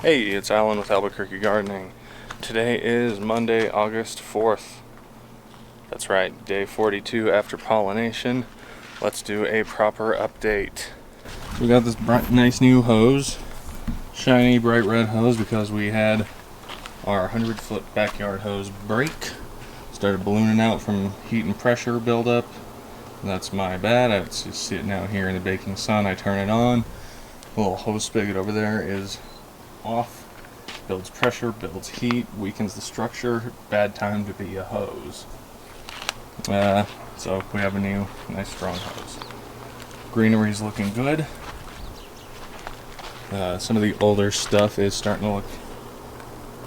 Hey, it's Alan with Albuquerque Gardening. Today is Monday, August 4th. That's right, day 42 after pollination. Let's do a proper update. So we got this nice new hose, shiny bright red hose, because we had our 100-foot backyard hose break. Started ballooning out from heat and pressure buildup. That's my bad. It's just sitting out here in the baking sun. I turn it on. The little hose spigot over there is off. Builds pressure, builds heat, weakens the structure. Bad time to be a hose. So we have a new nice strong hose. Greenery's looking good. Some of the older stuff is starting to look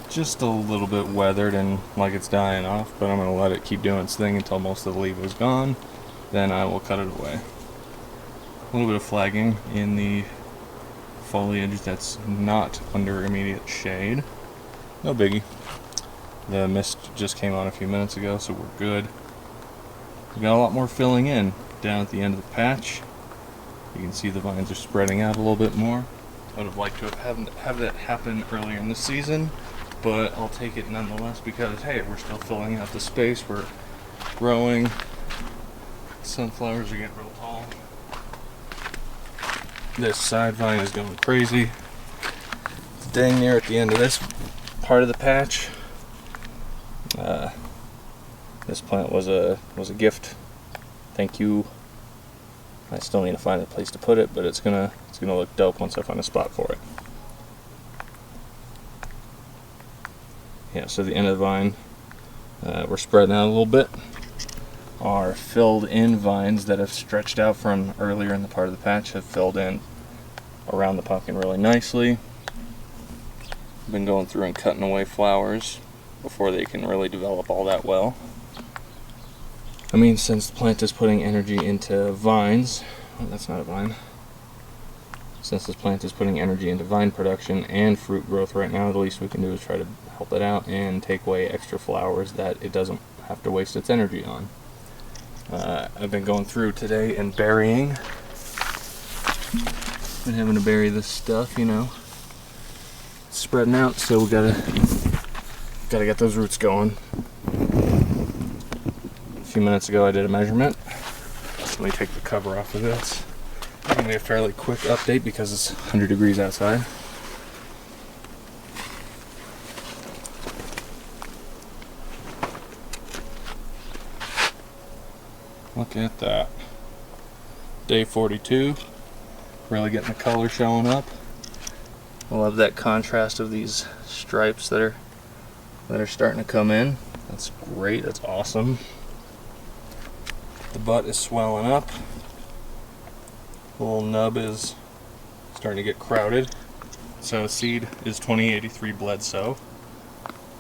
just a little bit weathered and like it's dying off, but I'm going to let it keep doing its thing until most of the leaf is gone. Then I will cut it away. A little bit of flagging in the foliage that's not under immediate shade. No biggie. The mist just came on a few minutes ago, so we're good. We got a lot more filling in down at the end of the patch. You can see the vines are spreading out a little bit more. I would have liked to have that happen earlier in the season, but I'll take it nonetheless because, hey, we're still filling out the space. We're growing. Sunflowers are getting real tall. This side vine is going crazy. It's dang near at the end of this part of the patch. This plant was a gift. Thank you. I still need to find a place to put it, but it's gonna look dope once I find a spot for it. Yeah, so the end of the vine, we're spreading out a little bit. Our filled in vines that have stretched out from earlier in the part of the patch have filled in around the pumpkin really nicely. Been going through and cutting away flowers before they can really develop all that well. I mean, since the plant is putting energy into vines, oh, that's not a vine. Since this plant is putting energy into vine production and fruit growth right now, the least we can do is try to help it out and take away extra flowers that it doesn't have to waste its energy on. I've been going through today and burying. Been having to bury this stuff, you know. It's spreading out, so we gotta get those roots going. A few minutes ago I did a measurement. Let me take the cover off of this. It's gonna be a fairly quick update because it's 100 degrees outside. Look at that. Day 42. Really getting the color showing up. I love that contrast of these stripes that are starting to come in. That's great. That's awesome. The butt is swelling up. The little nub is starting to get crowded. So seed is 2083 Bledsoe,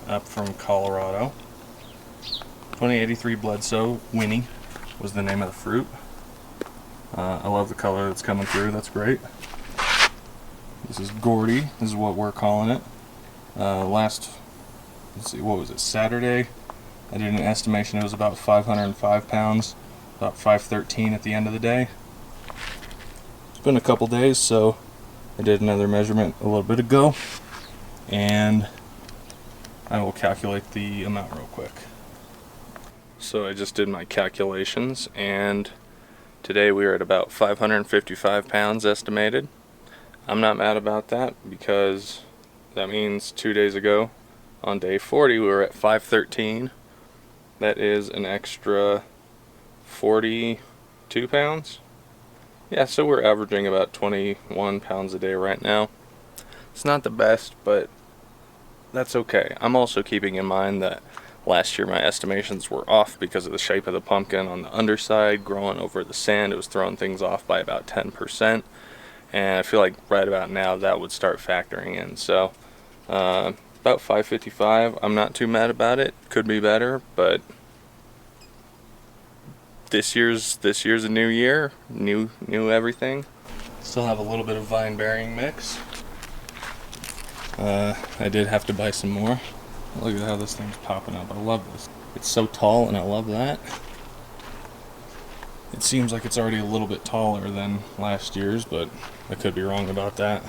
up from Colorado. 2083 Bledsoe Winnie was the name of the fruit. I love the color that's coming through. That's great. This is Gourdie. This is what we're calling it. Let's see, what was it? Saturday, I did an estimation. It was about 505 pounds, about 513 at the end of the day. It's been a couple days, so I did another measurement a little bit ago, and I will calculate the amount real quick. So I just did my calculations, and today we are at about 555 pounds estimated. I'm not mad about that because that means 2 days ago on day 40 we were at 513. That is an extra 42 pounds. Yeah, so we're averaging about 21 pounds a day right now. It's not the best, but that's okay. I'm also keeping in mind that last year my estimations were off because of the shape of the pumpkin on the underside growing over the sand. It was throwing things off by about 10%, and I feel like right about now that would start factoring in. So about 555. I'm not too mad about it. Could be better, but this year's a new year, new everything. Still have a little bit of vine bearing mix. I did have to buy some more. Look at how this thing's popping up. I love this. It's so tall, and I love that. It seems like it's already a little bit taller than last year's, but I could be wrong about that.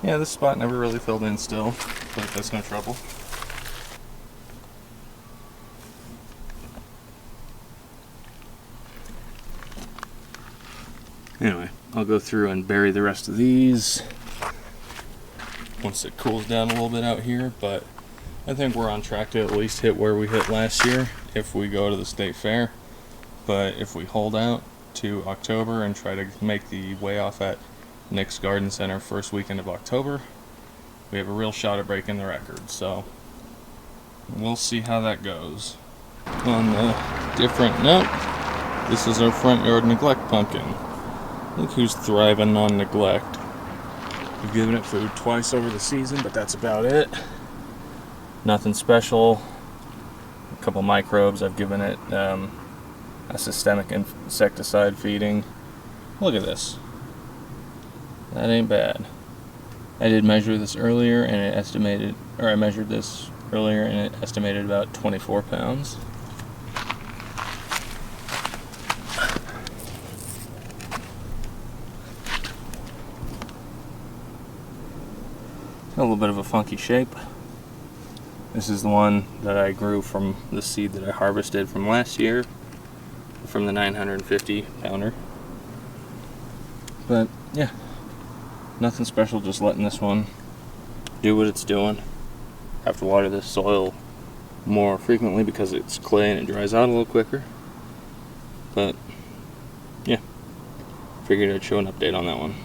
Yeah, this spot never really filled in still, but that's no trouble. Anyway, I'll go through and bury the rest of these once it cools down a little bit out here, but I think we're on track to at least hit where we hit last year if we go to the state fair. But if we hold out to October and try to make the way off at Nick's Garden Center first weekend of October, we have a real shot at breaking the record. So we'll see how that goes. On a different note, this is our front yard neglect pumpkin. Look who's thriving on neglect. We've given it food twice over the season, but that's about it. Nothing special. A couple microbes. I've given it a systemic insecticide feeding. Look at this. That ain't bad. I did measure this earlier and it estimated, or I measured this earlier and it estimated about 24 pounds. A little bit of a funky shape. This is the one that I grew from the seed that I harvested from last year, from the 950 pounder. But yeah, nothing special, just letting this one do what it's doing. Have to water this soil more frequently because it's clay and it dries out a little quicker. But yeah, figured I'd show an update on that one.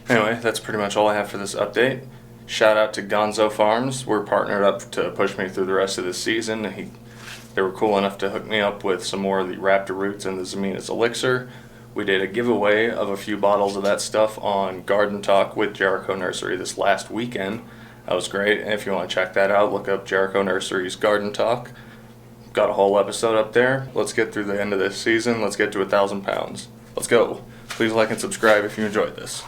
Anyway, that's pretty much all I have for this update. Shout out to Gonzo Farms. We're partnered up to push me through the rest of this season. They were cool enough to hook me up with some more of the Raptor Roots and the Zemina's Elixir. We did a giveaway of a few bottles of that stuff on Garden Talk with Jericho Nursery this last weekend. That was great, and if you want to check that out, look up Jericho Nursery's Garden Talk. Got a whole episode up there. Let's get through the end of this season. Let's get to 1,000 pounds. Let's go. Please like and subscribe if you enjoyed this.